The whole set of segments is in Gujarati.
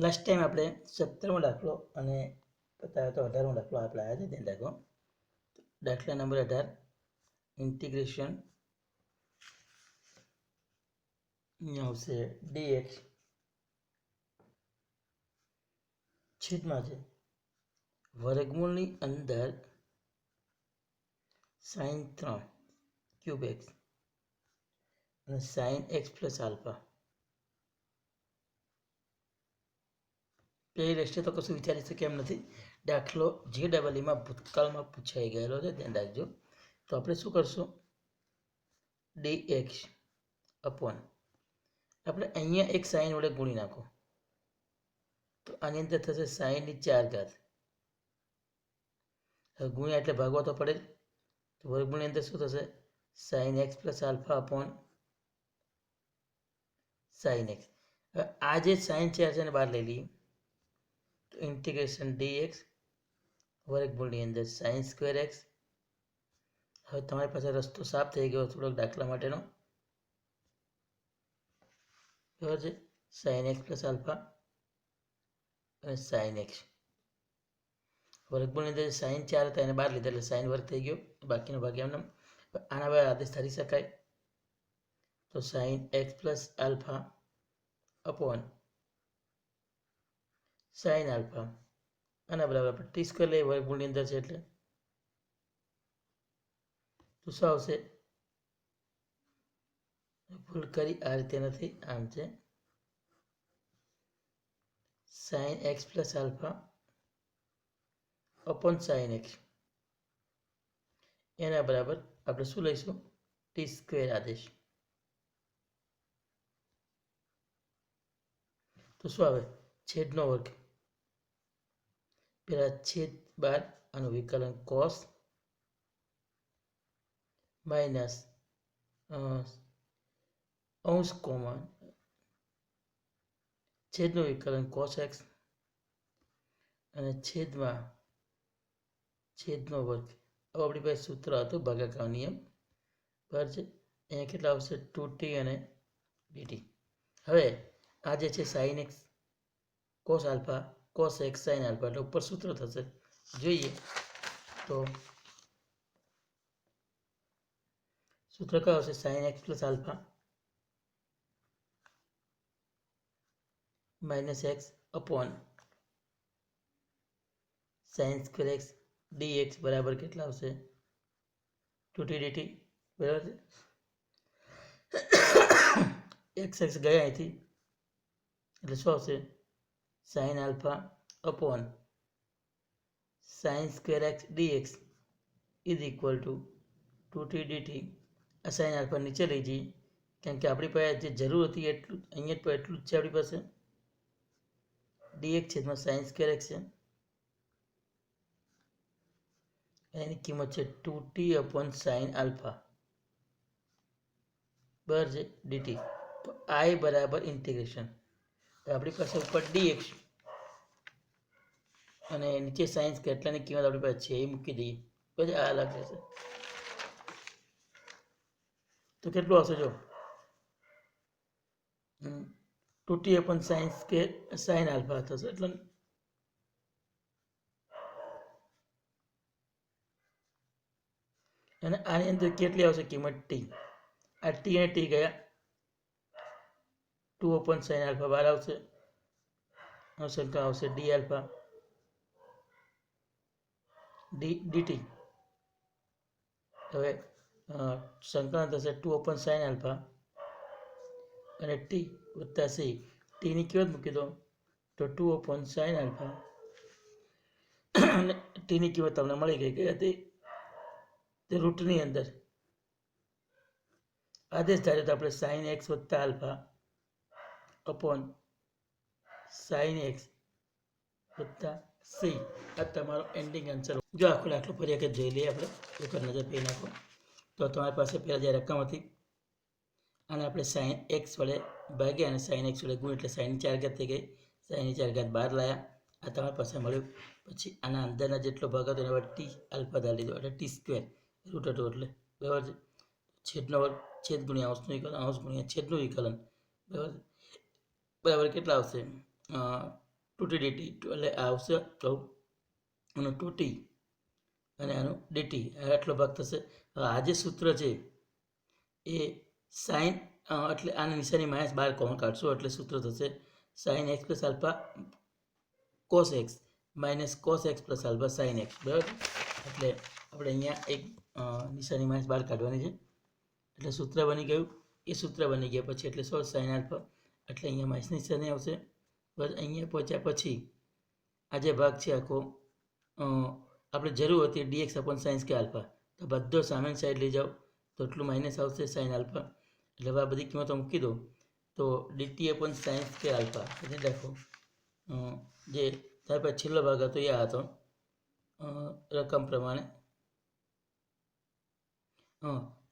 લાસ્ટ ટાઈમ આપણે 17મો દાખલો અને બતાવ્યો તો 18મો દાખલો આપણે આવ્યા છે. ધ્યાન રાખો. દાખલા નંબર 18 ઇન્ટિગ્રેશન અહીંયા આવશે dx છેદમાં છે વર્ગમૂળની અંદર sin 3 ક્યુબ x અને sin x પ્લસ આલ્ફા. પેલી દ્રષ્ટિએ તો કશું વિચારી શકે એમ નથી. દાખલો જે ડબલઈમાં ભૂતકાળમાં પૂછાઈ ગયેલો છે, ધ્યાન રાખજો. તો આપણે શું કરશું? dx અપોન આપણે અહીંયા એક સાઈન વડે ગુણી નાખો તો આની અંદર થશે સાઈનની 4 ઘાત. હવે ગુણ્યા એટલે ભાગવા તો પડે જ. તો વર્ગમૂળની અંદર શું થશે? Sine x plus alpha upon sine x. હવે આ જે સાઈન છે એને બહાર લઈ લઈએ તો ઇન્ટિગ્રેશન dx વર્ગમૂળની અંદર સાઈન સ્ક્વેર એક્સ. હવે તમારી પાસે રસ્તો સાફ થઈ ગયો થોડોક દાખલા માટેનો. બરાબર છે? સાઈન એક્સ પ્લસ આલ્ફા અને સાઈન એક્સ. વર્ગમૂળની અંદર સાઈન 4 હતા એને બહાર લીધા એટલે સાઈન વર્ગ થઈ ગયો. બાકીનો ભાગ એમને આના વડે આદેશ ધારી શકાય. તો sine x plus alpha upon sine alpha અને બરાબર આપણે ટી સ્ક્વેર લઈએ વર્ગમૂળની અંદર છે એટલે તો શું આવશે? ભૂલ કરી આ રીતે નથી, આમ છે sine x plus alpha upon sine x એના બરાબર આપણે શું લઈશું? ટી સ્ક્વેર આદેશ. તો શું આવે? છેદનો વર્ગ પેલા છેદ બાદ આનું વિકલન કોસ માઇનસ અંશ કોમન છેદનું વિકલન કોસ એક્સ અને છેદમાં છેદનો વર્ગ. હવે આપણી પાસે સૂત્ર હતું ભાગાકાર નિયમ. બરાબર છે? અહીંયા કેટલા આવશે? 2t અને dt. હવે આ જે છે sine x cos alpha cos x sine alpha એટલે ઉપર સૂત્ર થશે. જોઈએ તો સૂત્ર કયું આવશે? Sine x plus alpha minus x upon sine square x dx બરાબર કેટલા આવશે? 2t dt. બરાબર છે? એક્સ એક્સ ગયા અહીંથી એટલે શું આવશે? Sine alpha upon sine square x dx is equal to 2t dt. આ સાઇન આલ્ફા નીચે લઈ જઈએ કારણ કે આપણી પાસે જે જરૂર હતી એટલું અહીંયા પણ એટલું જ છે આપણી પાસે. dx છેદમાં સાઇન સ્ક્વેર એક્સ છે એની કિંમત છે 2t અપોન સાઇન આલ્ફા બરાબર છે dt. તો I બરાબર ઇન્ટિગ્રેશન આપણી પાસે ઉપર dx અને નીચે સાઇન કેટલાની કિંમત આપણી પાસે છે એ મૂકી દઈએ પછી આ અલગ રહેશે. તો કેટલું આવશે? જો 2t upon sine square sine alpha થશે એટલે અને આની અંદર કેટલી આવશે કિંમત? t. આ t અને t ગયા 2 અપોન સાઇન આલ્ફા બહાર આવશે. સંખ્યા આવશે d આલ્ફા dt. હવે સંકલન થશે 2 અપોન સાઇન આલ્ફા અને t વત્તા c. t ની કિંમત મૂકી દો તો 2 અપોન સાઇન આલ્ફા અને t ની કિંમત તમને મળી ગઈ હતી તે રૂટની અંદર. આદેશ ધાર્યો તો આપણે સાઇન એક્સ વત્તા આલ્ફા અપોન સાઇન એક્સ વત્તા સી. આ તમારો એન્ડિંગ આન્સર. જો આખો દાખલો ફરી વખત જોઈ લઈએ આપણે એક નજર પી નાખો તો તમારી પાસે પહેલાં જે રકમ હતી અને આપણે સાઇન એક્સ વડે ભાગ્યા અને સાઇન એક્સ વડે ગુણ એટલે સાઇનની 4 ઘાત થઈ ગઈ. સાઇનની 4 ઘાત બહાર લાયા. આ તમારી પાસે મળ્યું. પછી આના અંદરના જેટલો ભાગ હતો એના વડે ટી આલ્ફા ધારી લીધો એટલે ટી સ્ક્વેર રૂટ હતો એટલે બરાબર છે. છેદનો વર્ગ છેદ ગુણ્યા અંશનું વિકલન અંશ ગુણ્યા છેદનું વિકલન બરાબર. બરાબર કેટલા આવશે? 2t dt એટલે આવશે આનું 2t અને આનું dt આટલો ભાગ થશે. હવે આ જે સૂત્ર છે એ સાઇન એટલે આની નિશાની -12 કોમન કાઢશું એટલે સૂત્ર થશે sin x plus alpha cos x minus cos x plus alpha sin x. બરાબર, એટલે આપણે અહીંયા એક નિશાની -12 કાઢવાની છે એટલે સૂત્ર બની ગયું. એ સૂત્ર બની ગયા પછી એટલે sin આલ્ફા એટલે અહીંયા માઇનસ નિશાની આવશે. બસ અહીંયા પહોંચ્યા પછી આ જે ભાગ છે આખો આપણે જરૂર હતી dx upon sine square alpha, તો બધો સામેની સાઈડ લઈ જાઓ તો એટલું માઇનસ આવશે sin આલ્ફા. એટલે હવે આ બધી કિંમતો મૂકી દો તો dt upon sine square alpha એટલે રાખો જે ત્યાર પછી છેલ્લો ભાગ હતો એ આ હતો રકમ પ્રમાણે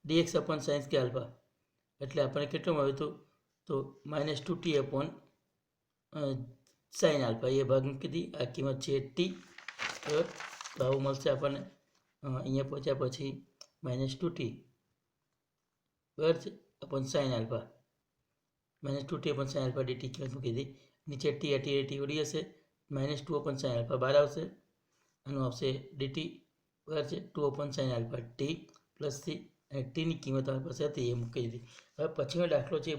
dx upon sine square alpha એટલે આપણને કેટલું મળ્યું હતું તો -2t અપોન સાઇન આલ્ફા એ ભાગ મૂકી દી. આ કિંમત છે t. બરાબર, તો આવું મળશે આપણને અહીંયા પહોંચ્યા પછી -2t બરાબર છે upon sine alpha -2t upon sine alpha dt કિંમત મૂકી દી. નીચે t ઉડી હશે -2 અપોન સાઇન આલ્ફા બહાર આવશે. આનું આવશે dt બરાબર છે 2 upon sine alpha t plus c અને ટીની કિંમત આપણી પાસે હતી એ મૂકી દીધી. હવે પછીનો દાખલો છે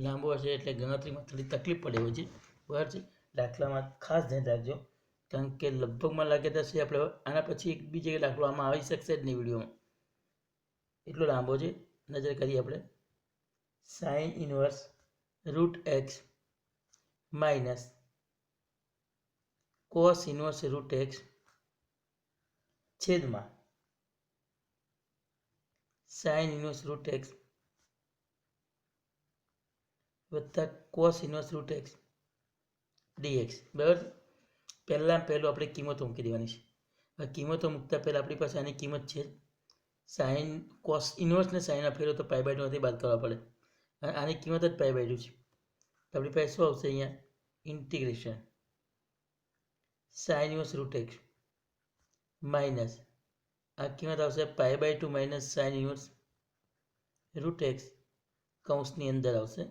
લાંબો છે એટલે ગણતરીમાં થોડી તકલીફ પડે હોય છે. બરાબર છે, દાખલામાં ખાસ ધ્યાન રાખજો કારણ કે લગભગમાં લાગે થશે આપણે આના પછી એક બીજી દાખલો આમાં આવી શકશે જ નહીં વિડીયોમાં, એટલો લાંબો છે. નજર કરીએ આપણે sign inverse root x minus cos inverse root x છેદમાં સાઇન ઇનવર્સ રૂટ એક્સ વત્તા cos inverse root x dx. બરાબર, પહેલું આપણે કિંમતો મૂકી દેવાની છે. હવે કિંમતો મૂકતા પહેલાં આપણી પાસે આની કિંમત છે સાઇન કોસ ઇનવર્સને સાઇનમાં ફેરવો તો π/2 માંથી બાદ કરવા પડે અને આની કિંમત જ π/2 છે. તો આપણી પાસે શું આવશે અહીંયા integration sine inverse root x minus આ કિંમત આવશે π/2 minus sine inverse root x કૌંસની અંદર આવશે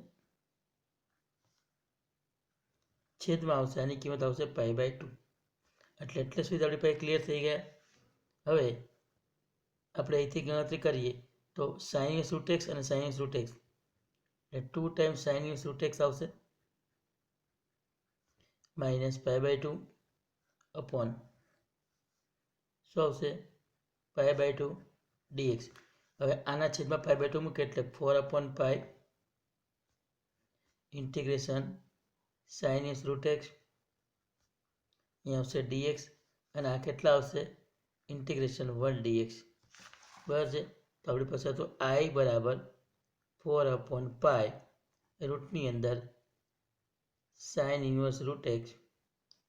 છેદમાં આવશે આની કિંમત આવશે π/2. એટલે સુધી આપણી પાસે ક્લિયર થઈ ગયા. હવે આપણે અહીંથી ગણતરી કરીએ તો સાઇન ઇનવર્સ રૂટ એક્સ અને સાઇન ઇનવર્સ રૂટ એક્સ એટલે 2 times sign inverse root x આવશે માઇનસ π/2 અપોન શું આવશે π/2 dx. હવે આના છેદમાં π/2 મૂકે એટલે 4/π integration sine inverse root x અહીંયા આવશે dx અને આ કેટલા આવશે ઇન્ટિગ્રેશન 1 dx. બરાબર છે, તો આપણી પાસે તો i બરાબર 4/π રૂટની અંદર સાઇન ઇનવર્સ રૂટ એક્સ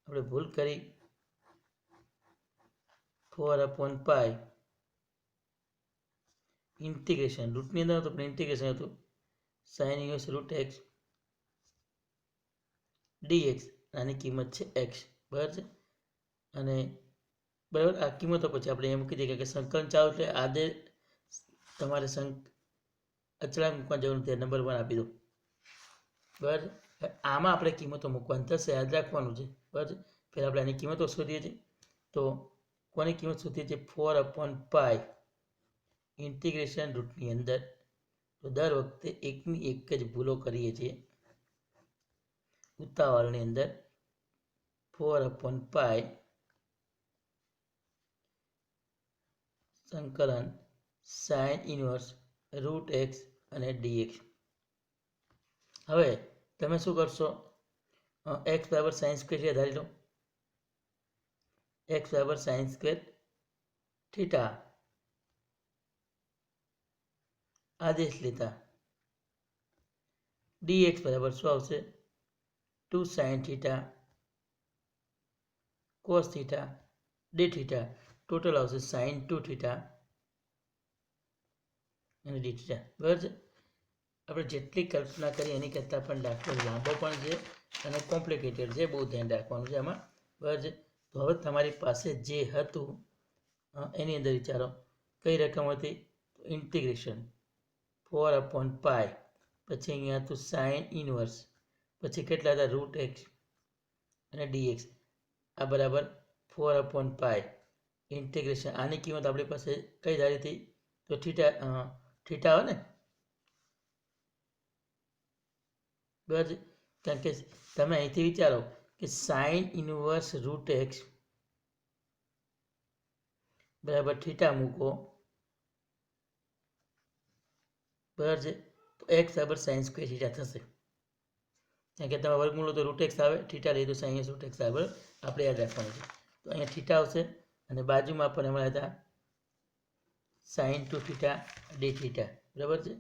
આપણે ભૂલ કરી 4/π ઇન્ટિગ્રેશન રૂટની અંદર હતું પણ ઇન્ટિગ્રેશન હતું sign inverse root x dx. આની કિંમત છે x. બરાબર છે, અને બરાબર આ કિંમતો પછી આપણે એમ મૂકી દઈએ કે સંકલન ચાલુ એટલે આદે તમારે અચળાંક મૂકવા જરૂર નથી, નંબર 1 આપી દો. બરાબર, આમાં આપણે કિંમતો મૂકવાની થશે, યાદ રાખવાનું છે. બરાબર, પહેલાં આપણે આની કિંમતો શોધીએ છીએ તો કોની કિંમત શોધીએ છીએ 4/π ઇન્ટિગ્રેશન રૂટની અંદર. તો દર વખતે એકની એક જ ભૂલો કરીએ છીએ ઉતાવળની અંદર 4/π સંકલન સાઇન ઇનવર્સ રૂટ એક્સ અને dx. હવે તમે શું કરશો x બરાબર સાઇન સ્ક્વેર છે ધારી લો x બરાબર સાઇન સ્ક્વેર થીટા આદેશ લેતા dx બરાબર શું આવશે 2 sin theta cos theta d theta total આવશે sin 2 થીટા અને d થીટા. બરાબર છે, આપણે જેટલી કલ્પના કરી એની કરતાં પણ દાખલો લાંબો પણ છે અને કોમ્પ્લિકેટેડ છે, બહુ ધ્યાન રાખવાનું છે આમાં. બરાબર છે, તો હવે તમારી પાસે જે હતું એની અંદર વિચારો કઈ રકમ હતી ઇન્ટિગ્રેશન 4/π પછી અહીંયા હતું સાઇન ઇનવર્સ પછી કેટલા હતા રૂટ એક્સ અને dx આ બરાબર 4/પાઈ ઇન્ટિગ્રેશન આની કિંમત આપણી પાસે કઈ ધારી હતી તો થીટા આવે ને બરાબર છે કારણ કે તમે અહીંથી વિચારો કે સાઇન ઇનવર્સ રૂટ એક્સ બરાબર થીટા મૂકો બરાબર છે તો એક્સ બરાબર સાઇન સ્ક્વેર થીટા થશે કારણ કે તમે વર્ગમૂળ તો રૂટ એક્સ આવે થીટા લઈ તો સાઇન રૂટ એક્સ આવે આપણે યાદ રાખવાનું છે તો અહીંયા થીટા આવશે અને બાજુમાં પણ હમણાં હતા sine two theta d theta બરાબર છે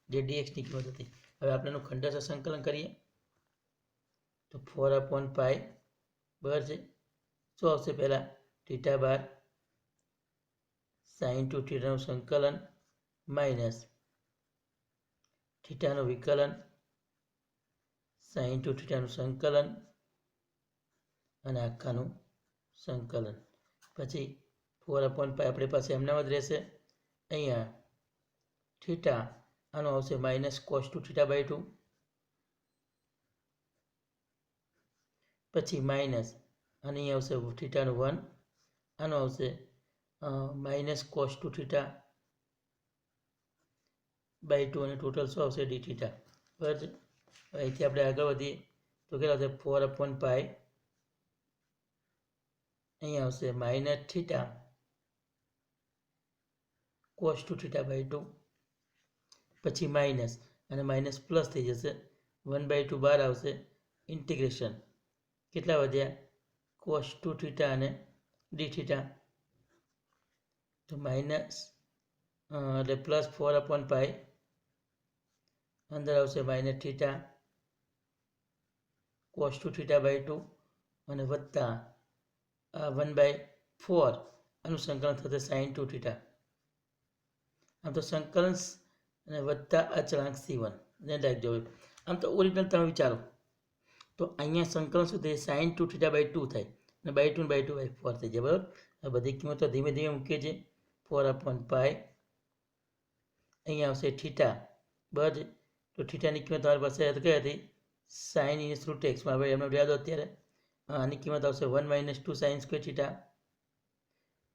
જે ડીએક્સની કિંમત હતી હવે આપણે એનું ખંડસ્થ સંકલન કરીએ તો 4/પાઈ બરાબર છે શું આવશે પહેલાં થીટા બાર સાઇન ટુ થીટાનું સંકલન માઇનસ થીટાનું વિકલન સાઇન ટુ થીટાનું સંકલન અને આખાનું સંકલન પછી 4/પાઈ આપણી પાસે એમનામ જ રહેશે અહીંયા થીટા આનો આવશે minus cos two theta by 2 પછી માઇનસ અને અહીંયા આવશે થીટાનું 1 આનો આવશે minus cos two theta by 2 અને ટોટલ શું આવશે ડી થીટા બરાબર છે અહીંથી આપણે આગળ વધીએ તો કેટલા આવશે 4/પાઈ અહીંયા આવશે minus theta cos two theta by 2 પછી માઇનસ અને માઇનસ પ્લસ થઈ જશે 1/2 બહાર આવશે ઇન્ટિગ્રેશન કેટલા વધ્યા કોસ ટુ થીટા અને ડી થીટા તો માઇનસ એટલે પ્લસ 4/પાઈ અંદર આવશે minus theta cos two theta by 2 અને વત્તા 1/4 આનું સંકલન થશે સાઇન ટુ થીટા આમ તો સંકલન અને વત્તા અચળાંક C1 ધ્યાન રાખજો આમ તો ઓરિજિનલ તમે વિચારો તો અહીંયા સંકલન શું થાય સાઇન ટુ થીટા બાય 2 થાય અને બાય 2 બાય 4 થઈ જાય બરાબર આ બધી કિંમતો ધીમે ધીમે મૂકીએ છીએ 4/પાઈ અહીંયા આવશે થીટા બરાબર તો થીટાની કિંમત તમારી પાસે કઈ હતી સાઇન ઇનવર્સ રૂટ એક્સમાં હવે એમનો યાદ અત્યારે આની કિંમત આવશે 1 - 2 સાઇન સ્ક્વેર થીટા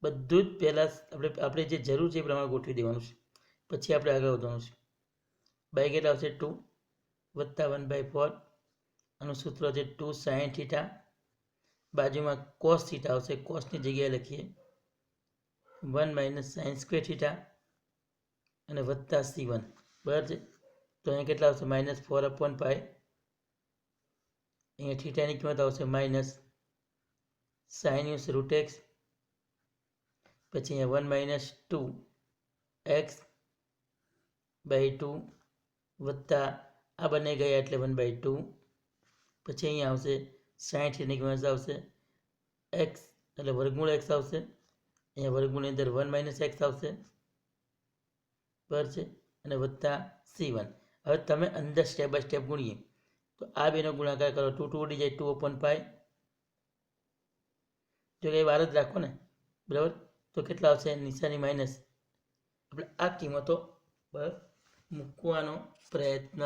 બધું જ પહેલાં આપણે જે જરૂર છે એ પ્રમાણે ગોઠવી દેવાનું છે પછી આપણે આગળ વધવાનું છે બાય કેટલા આવશે 2 વત્તા 1/4 આનું સૂત્ર છે 2 સાઇન થીટા બાજુમાં કોસ થીટા આવશે કોસની જગ્યાએ લખીએ 1 - સાઇન સ્ક્વેર થીટા અને વત્તા C1 બરાબર છે તો અહીંયા કેટલા આવશે -4/પાઈ અહીંયા થીટાની કિંમત આવશે minus sine inverse root x પછી અહીંયા 1 - 2 એક્સ બાય 2 વત્તા આ બંને ગયા એટલે 1/2 પછી અહીંયા આવશે સાઇન થીટાની કિંમત આવશે એક્સ એટલે વર્ગમૂળ એક્સ આવશે અહીંયા વર્ગમૂળની અંદર 1 - એક્સ આવશે બરાબર છે અને વત્તા C1 હવે તમે અંદર સ્ટેપ બાય સ્ટેપ ગુણીએ તો આ બેનો ગુણાકાર કરો 2 2 ઉડી જાય 2/પાઈ જો કે વાર જ રાખો ને બરાબર તો કેટલા આવશે નિશાની માઇનસ આપણે આ કિંમતો મૂકવાનો પ્રયત્ન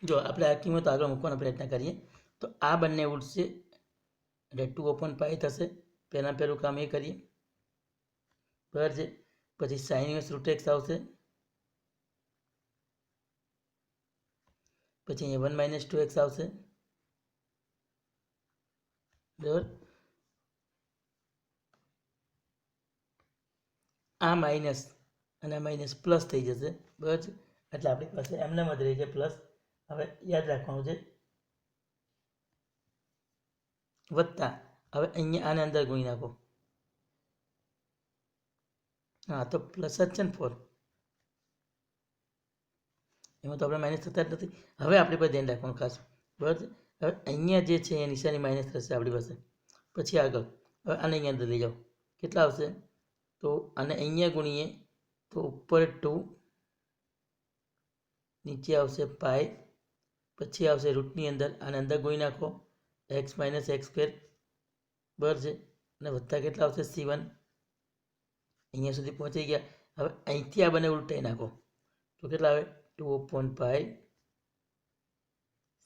જો આપણે આ કિંમતો આગળ મૂકવાનો પ્રયત્ન કરીએ તો આ બંને ઉડશે એટલે 2/પાઈ થશે પહેલું કામ એ કરીએ બરાબર છે પછી સાઇન ઇનવર્સ રૂટ એક્સ આવશે પછી અહીંયા 1 - 2 એક્સ આવશે બરાબર આ માઇનસ અને આ માઇનસ પ્લસ થઈ જશે બરાબર છે એટલે આપણી પાસે એમને જ રહી છે પ્લસ હવે યાદ રાખવાનું છે વત્તા હવે અહીંયા આને અંદર ગુણી નાખો હા તો પ્લસ જ છે ને 4 એમાં તો આપણે માઇનસ થતા જ નથી હવે આપણી પાસે ધ્યાન રાખવાનું ખાસ બરાબર છે હવે અહીંયા જે છે એ નિશાની માઇનસ થશે આપણી પાસે પછી આગળ હવે આને અહીંયા અંદર લઈ જાઓ કેટલા આવશે તો આને અહીંયા ગુણીએ તો ઉપર 2 નીચે આવશે પાઈ પછી આવશે રૂટની અંદર આને અંદર ગુણી નાખો x - x² બરાબર છે અને વત્તા કેટલા આવશે C1 અહીંયા સુધી પહોંચી ગયા હવે અહીંથી આ બંને ઉલટાઈ નાખો તો કેટલા આવે 2/પાઈ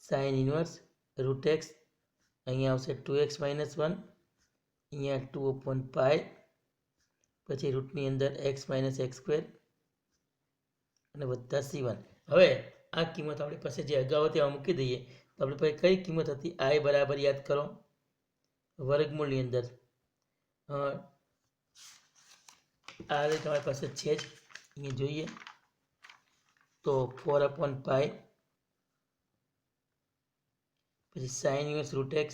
સાઇન ઇનવર્સ રૂટ એક્સ અહીંયા આવશે 2x - 1, અહીંયા 2/π, પછી રૂટની અંદર x - x² અને વત્તા c1. હવે આ કિંમત આપણી પાસે જે અગાઉ હતી એમાં મૂકી દઈએ તો આપણી પાસે કઈ કિંમત હતી? i બરાબર યાદ કરો, વર્ગમૂળની અંદર આ રીતે તમારી પાસે છે જ, અહીંયા જોઈએ તો 4/π, પછી sin inverse root x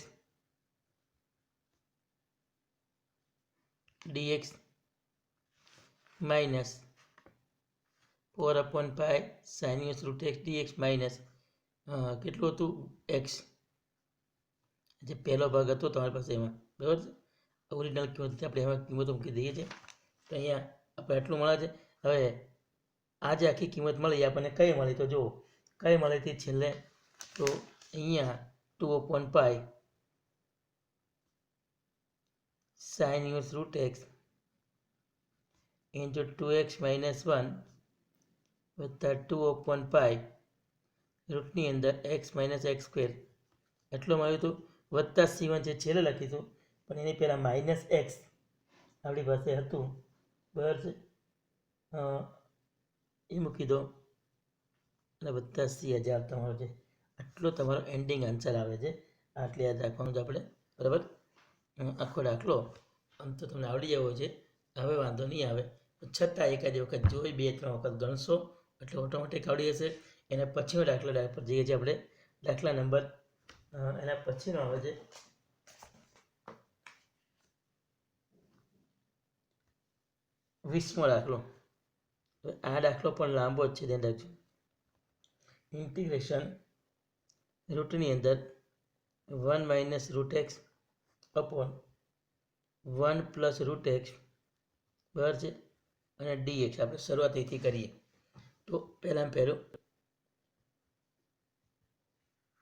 dx minus 4/π sin inverse root x dx minus કેટલું હતું? x, જે પહેલો ભાગ હતો તમારી પાસે એમાં, બરાબર છે. ઓરિજિનલ કિંમત આપણે એમાં કિંમતો મૂકી દઈએ છીએ તો અહીંયા આપણે આટલું મળે છે. હવે આ જે આખી કિંમત મળી આપણને કઈ મળી? તો જુઓ કઈ મળી હતી છેલ્લે, તો અહીંયા 2/π sin inverse root x into 2x - 1 વત્તા 2/π રૂટની અંદર x - x² એટલું મળ્યું હતું, વત્તા c1 જે છેલ્લે લખીશું પણ એની પહેલાં માઇનસ એક્સ આપણી પાસે હતું, બરાબર છે, એ મૂકી દો અને વત્તા c1000 તમારો છે. આટલો તમારો એન્ડિંગ આન્સર આવે છે. આટલી યાદ રાખવાનું છે આપણે, બરાબર. આખો દાખલો આમ તો તમને આવડી જવો છે, હવે વાંધો નહીં આવે, છતાં એકાદ વખત જોઈ 2-3 વખત ગણશો એટલે ઓટોમેટિક આવડી જશે. એના પછીનો દાખલો પર જઈએ છીએ આપણે, દાખલા નંબર એના પછીનો આવે છે 20મો દાખલો. આ દાખલો પણ લાંબો જ છે, ધ્યાન રાખજો. ઇન્ટિગ્રેશન રૂટની અંદર 1 - root x upon 1 + root x, બરાબર છે, અને dx આપણે શરૂઆત અહીંથી કરીએ. તો પહેલાં પહેલું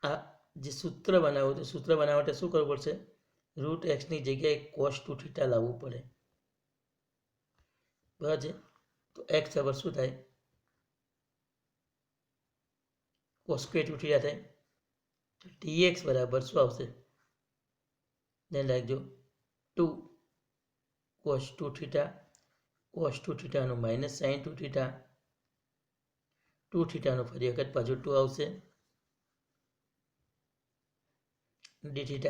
આ જે સૂત્ર બનાવવું તો સૂત્ર બનાવવા માટે શું કરવું પડશે? રૂટ એક્સની જગ્યાએ cos2 θ લાવવું પડે, બરાબર છે. તો x બરાબર શું થાય? cos2 θ થાય. dx બરાબર શું આવશે? ધ્યાન રાખજો, 2 cos2 θ, cos2 θ નું માઇનસ sin2 θ, 2 θ નું ફરી વખત પાછું 2 આવશે dθ.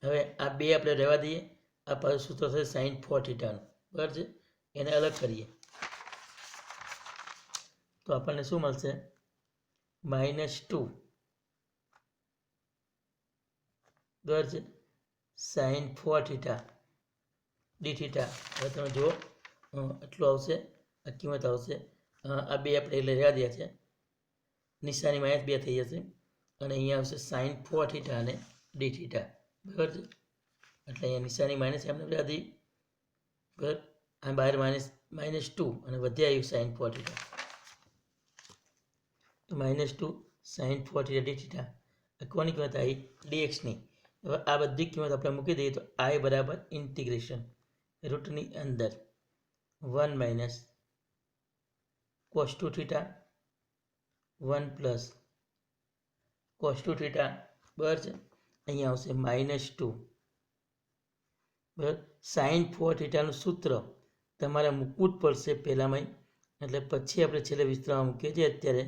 હવે આ બે આપણે રહેવા દઈએ, આ પાછું સૂત્ર થશે sin4 θ નું, બરાબર છે. એને અલગ કરીએ તો આપણને શું મળશે? -2, બરાબર છે, sin4 θ dθ. હવે તમે જુઓ એટલું આવશે, આ કિંમત આવશે. આ બે આપણે એટલે રહેવા દે છે, નિશાની -2 થઈ જશે અને અહીંયા આવશે sin4 θ અને dθ, બરાબર છે. એટલે અહીંયા નિશાની માઇનસ એમને રહેવા દઈએ, બરાબર. આ બહાર -2 અને વધ્યા આવ્યું sin4 θ, તો -2 sin4 θ dθ. કોની કિંમત આવી? dxની. હવે આ બધી કિંમત આપણે મૂકી દઈએ તો i બરાબર ઇન્ટિગ્રેશન રૂટની અંદર 1 - cos2 θ 1 + cos2 θ, બરાબર છે. અહીંયા આવશે -2, બરાબર. sin4 θ નું સૂત્ર તમારે મૂકવું જ પડશે પહેલાંમાં, એટલે પછી આપણે છેલ્લે વિસ્તરણમાં મૂકીએ છીએ. અત્યારે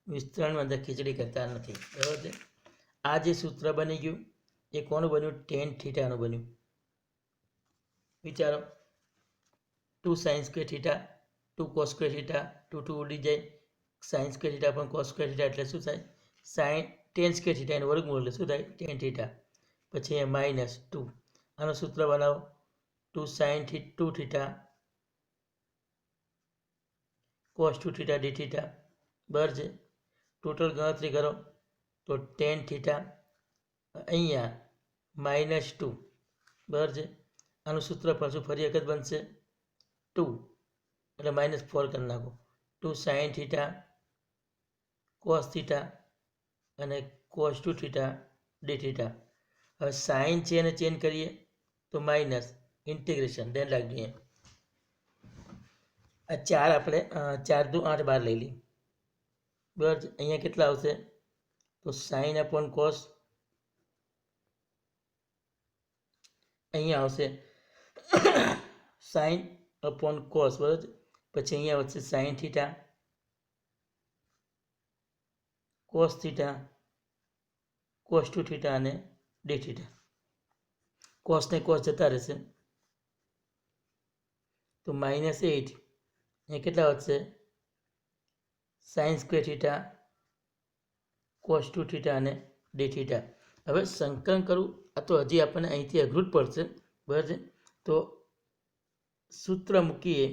વિસ્તરણમાં અંદર ખીચડી કરતા નથી, બરાબર છે. આ જે સૂત્ર બની ગયું એ કોનું બન્યું? tan θ નું બન્યું. વિચારો, 2 sin2 θ 2 cos2 θ 2 ઉડી જાય, sin2 θ પણ cos2 θ એટલે શું થાય? tan2 θ એનું વર્ગમૂળ એટલે શું થાય? tan θ. પછી અહીંયા -2, આનું સૂત્ર બનાવો, 2 sin2 θ cos2 θ dθ, બરાબર છે. ટોટલ ગણતરી કરો તો tan θ અહીંયા -2, બરાબર છે. આનું સૂત્ર પાછું ફરી વખત બનશે 2 એટલે -4 કરી નાખો, 2 sin θ cos θ અને cos2 θ dθ. હવે સાઇન છે એને ચેન્જ કરીએ તો માઇનસ ઇન્ટિગ્રેશન, ધ્યાન રાખજો. આ 4 આપણે 4 દુ 8 બહાર લઈ લઈએ, બરાબર. અહીંયા કેટલા આવશે? તો sin upon cos અહીંયા આવશે સાઇન અપોન કોસ, બરાબર. પછી અહીંયા વધશે sine theta, cos theta, cos two theta અને ડી થીટા. કોસને કોસ જતા રહેશે તો -8 એ કેટલા વધશે sine square theta, cos two theta અને ડી થીટા. હવે સંકલન કરવું આ તો હજી આપણને અહીંથી અઘરું જ પડશે, બરાબર છે. તો સૂત્ર મૂકીએ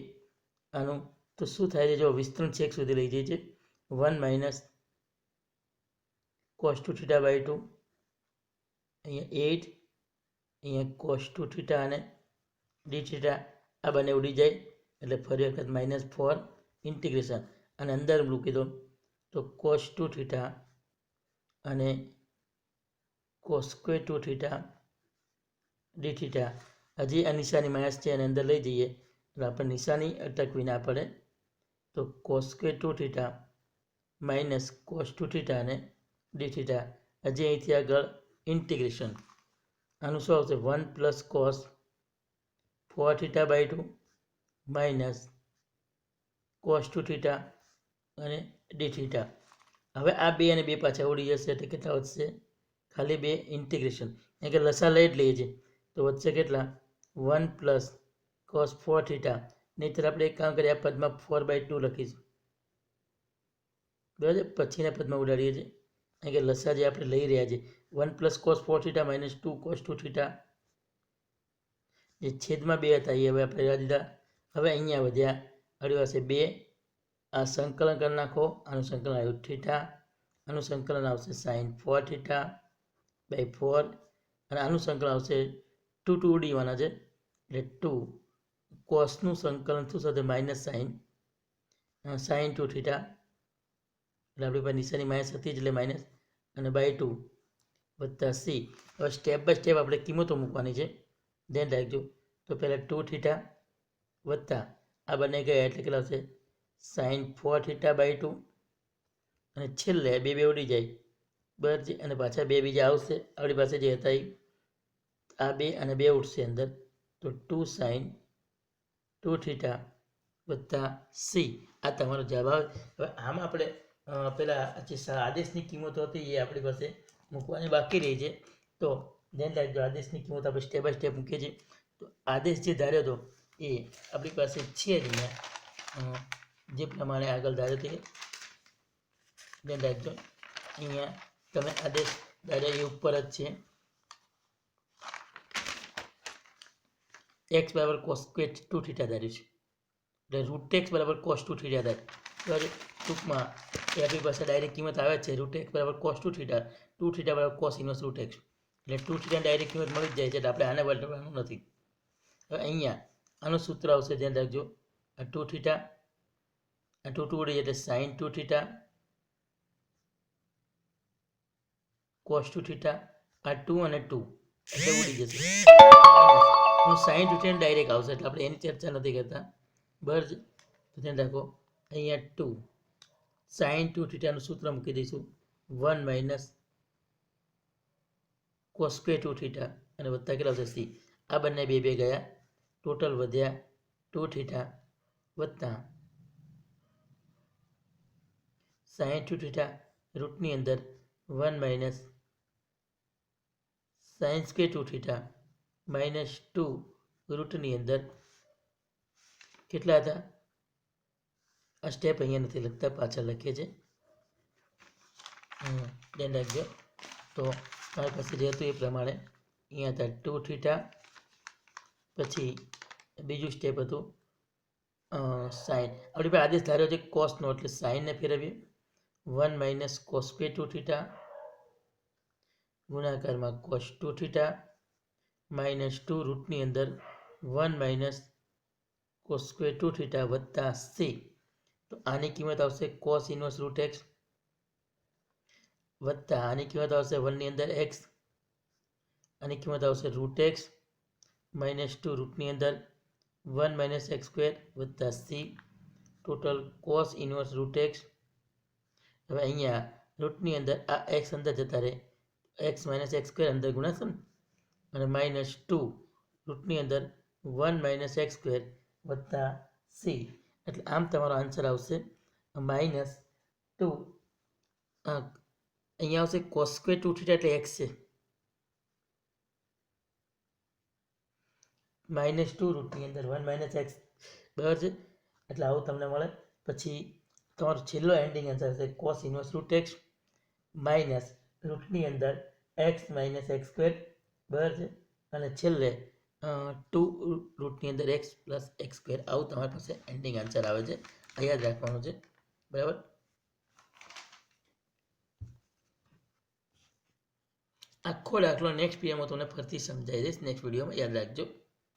આનું તો શું થાય છે, જો વિસ્તરણ છેક સુધી લઈ જાય છે 1 - cos 2 થીટા બાય 2, અહીંયા 8, અહીંયા cos 2 થીટા અને ડી થીટા આ બંને ઉડી જાય એટલે ફરી વખત -4 ઇન્ટિગ્રેશન અને અંદર મૂકી દો તો cos 2 થીટા અને cos square 2 theta d theta. હજી આ નિશાની માઇનસ છે અને અંદર લઈ જઈએ એટલે આપણે નિશાની અટકવી ના પડે તો cos square 2 theta minus cos 2 theta અને ડી થીટા. હજી અહીંથી આગળ ઇન્ટિગ્રેશન આનું શું આવશે 1 + cos 4 theta by 2 minus cos 2 theta અને ડી થીટા. હવે આ બે અને બે પાછા ઉડી જશે એટલે કેટલા વધશે ખાલી બે ઇન્ટિગ્રેશન, એટલે કે લસા લઈ જ લઈએ છીએ તો વધશે કેટલા 1 + cos 4 થીટા. નહીંતર આપણે એક કામ કરીએ આ પદમાં 4/2 લખીશું, બરાબર. પછીના પદમાં ઉડાડીએ છીએ કારણ કે લસા જે આપણે લઈ રહ્યા છીએ 1 + cos 4 theta minus 2 cos 2 theta જે છેદમાં 2 હતા એ હવે આપણે રહ્યા દીધા. હવે અહીંયા વધ્યા અડી પાસે 2, આ સંકલન કરી નાખો, આનું સંકલન આવ્યું થીટા, આનું સંકલન આવશે sin 4 થીટા બાય 4 અને આનું સંકલન આવશે 2 ઉડીવાના છે એટલે 2 કોસનું સંકલન શું થશે sin 2 થીટા એટલે આપણી પાસે નિશાની માઇનસ હતી જ એટલે માઇનસ અને બાય 2 વત્તા સી. હવે સ્ટેપ બાય સ્ટેપ આપણે કિંમતો મૂકવાની છે, ધ્યાન રાખજો. તો પહેલાં 2 થીટા વત્તા આ બંને ગયા એટલે કેટલા આવશે sin 4 થીટા બાય 2 અને છેલ્લે બે ઉડી જાય, બરાબર છે. અને પાછા બે બીજા આવશે આપણી પાસે જે હતા આ બે અને બે ઉઠશે અંદર તો 2 sin 2 થીટા વત્તા સી. આ તમારો જવાબ આવે. હવે આમ આપણે પેલા જે આદેશની કિંમતો હતી એ આપણી પાસે મૂકવાની બાકી રહી છે તો ધ્યાન રાખજો આદેશની કિંમત આપણે સ્ટેપ બાય સ્ટેપ મૂકીએ છીએ. તો આદેશ જે ધાર્યો હતો એ આપણી પાસે છે જ અહીંયા જે પ્રમાણે આગળ ધાર્યો તે ધ્યાન રાખજો. અહીંયા તમે આદેશ ધાર્યા એ ઉપર જ છે x = cos સ્ક્વેર 2 થીટા ધાર્યું છે એટલે √x = cos 2 થીટા ધાર્યું, બરાબર. ટૂંકમાં એ આપણી પાસે ડાયરેક્ટ કિંમત આવે છે √x = cos 2 theta, 2 theta = cos inverse √x એટલે 2 થીટા ડાયરેક્ટ કિંમત મળી જ જાય છે એટલે આપણે આને બદલવાનું નથી. હવે અહીંયા આનું સૂત્ર આવશે, ધ્યાન રાખજો. આ 2 થીટા આ 2 ઉડી એટલે sin 2 થીટા cos 2 થીટા આ 2 અને 2 એટલે ઉડી જશે હું sin 2 થીટા ડાયરેક્ટ આવશે એટલે આપણે એની ચર્ચા નથી કરતા, બરાબર. તો ધ્યાન રાખો અહીંયા 2 sin 2 થીટાનું સૂત્ર મૂકી દઈશું 1 - cos સ્ક્વેર 2 થીટા અને વત્તા કેટલા આવશે સી. આ બંને બે ગયા ટોટલ વધ્યા 2 થીટા વત્તા sin 2 થીટા રૂટની અંદર 1 - sin સ્ક્વેર 2 થીટા -2 રૂટની અંદર કેટલા હતા આ સ્ટેપ અહીંયા નથી લખતા પાછળ લખીએ છીએ, ધ્યાન રાખજો. તો મારી પાસે જે હતું એ પ્રમાણે અહીંયા હતા 2 થીટા પછી બીજું સ્ટેપ હતું સાઇન. આપણી પાસે આદેશ ધાર્યો છે કોસનો એટલે સાઇનને ફેરવીએ 1 - cos સ્ક્વેર 2 થીટા ગુણાકારમાં cos 2 થીટા -2 રૂટની અંદર 1 - cos સ્ક્વેર 2 થીટા વત્તા સી. તો આની કિંમત આવશે cos ઇન્વર્સ √x વત્તા આની કિંમત આવશે 1 ની અંદર x, આની કિંમત આવશે √x -2 રૂટની અંદર 1 - x² વત્તા C total cos inverse √x. હવે અહીંયા રૂટની અંદર આ x અંદર જતા રહે x - x² અંદર ગુણાશે અને -2 રૂટની અંદર 1 - x² વત્તા c, એટલે આમ તમારો આન્સર આવશે -2. અહીંયા આવશે cos² 2θ એટલે x છે, -2 રૂટની અંદર 1 - x, બરાબર છે. એટલે આવું તમને મળે. પછી તમારો છેલ્લો એન્ડિંગ આન્સર છે cos ઇન્વર્સ √x માઇનસ રૂટની અંદર x - x², બરાબર છે. અને છેલ્લે 2 રૂટની અંદર x + x². આવું તમારી પાસે એન્ડિંગ આન્સર આવે છે. આ યાદ રાખવાનું છે, બરાબર. આખો દાખલો નેક્સ્ટ પીએમમાં તમને ફરીથી સમજાવી દઈશ, નેક્સ્ટ વિડીયોમાં યાદ રાખજો.